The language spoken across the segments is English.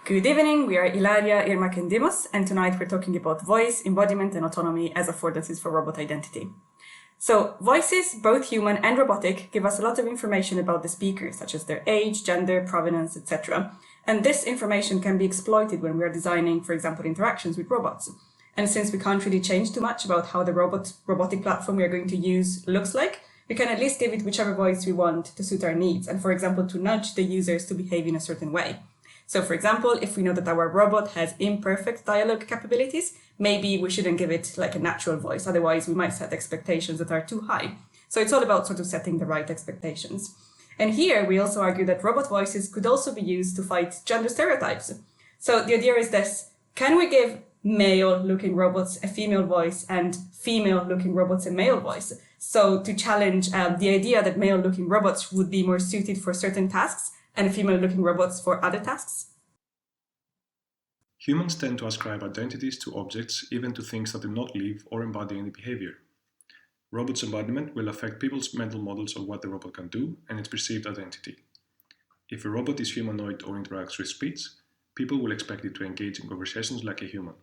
Good evening, we are Ilaria, Irmak and Dimos, and tonight we're talking about voice, embodiment and autonomy as affordances for robot identity. So voices, both human and robotic, give us a lot of information about the speaker, such as their age, gender, provenance, etc. And this information can be exploited when we are designing, for example, interactions with robots. And since we can't really change too much about how the robotic platform we are going to use looks like, we can at least give it whichever voice we want to suit our needs, and for example, to nudge the users to behave in a certain way. So for example, if we know that our robot has imperfect dialogue capabilities, maybe we shouldn't give it like a natural voice. Otherwise, we might set expectations that are too high. So it's all about sort of setting the right expectations. And here we also argue that robot voices could also be used to fight gender stereotypes. So the idea is this: can we give male-looking robots a female voice and female-looking robots a male voice? So to challenge the idea that male-looking robots would be more suited for certain tasks and female-looking robots for other tasks? Humans tend to ascribe identities to objects, even to things that do not live or embody any behavior. Robot's embodiment will affect people's mental models of what the robot can do and its perceived identity. If a robot is humanoid or interacts with speech, people will expect it to engage in conversations like a human.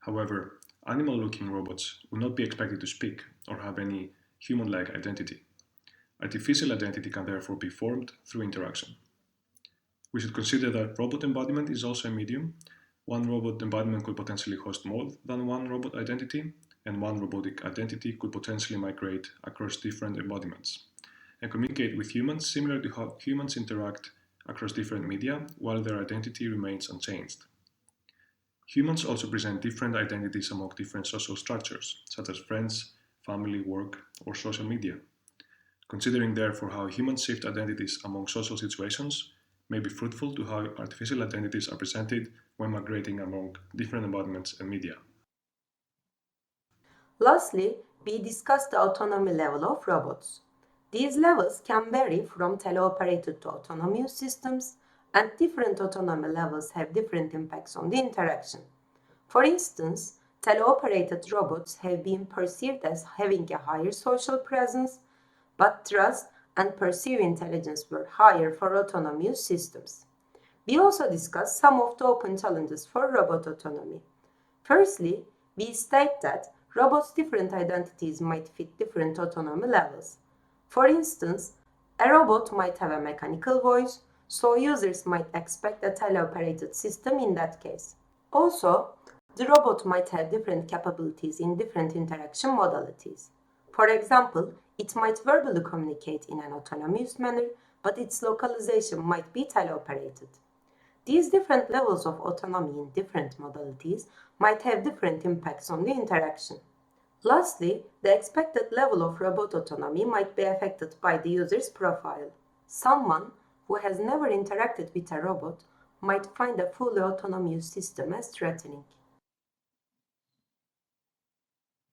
However, animal-looking robots will not be expected to speak or have any human-like identity. Artificial identity can therefore be formed through interaction. We should consider that robot embodiment is also a medium. One robot embodiment could potentially host more than one robot identity, and one robotic identity could potentially migrate across different embodiments and communicate with humans similar to how humans interact across different media while their identity remains unchanged. Humans also present different identities among different social structures, such as friends, family, work, or social media. Considering therefore how humans shift identities among social situations may be fruitful to how artificial identities are presented when migrating among different embodiments and media. Lastly, we discussed the autonomy level of robots. These levels can vary from teleoperated to autonomous systems, and different autonomy levels have different impacts on the interaction. For instance, teleoperated robots have been perceived as having a higher social presence, but trust and perceived intelligence were higher for autonomous systems. We also discussed some of the open challenges for robot autonomy. Firstly, we state that robots' different identities might fit different autonomy levels. For instance, a robot might have a mechanical voice, so users might expect a teleoperated system in that case. Also, the robot might have different capabilities in different interaction modalities. For example, it might verbally communicate in an autonomous manner, but its localization might be teleoperated. These different levels of autonomy in different modalities might have different impacts on the interaction. Lastly, the expected level of robot autonomy might be affected by the user's profile. Someone who has never interacted with a robot might find a fully autonomous system as threatening.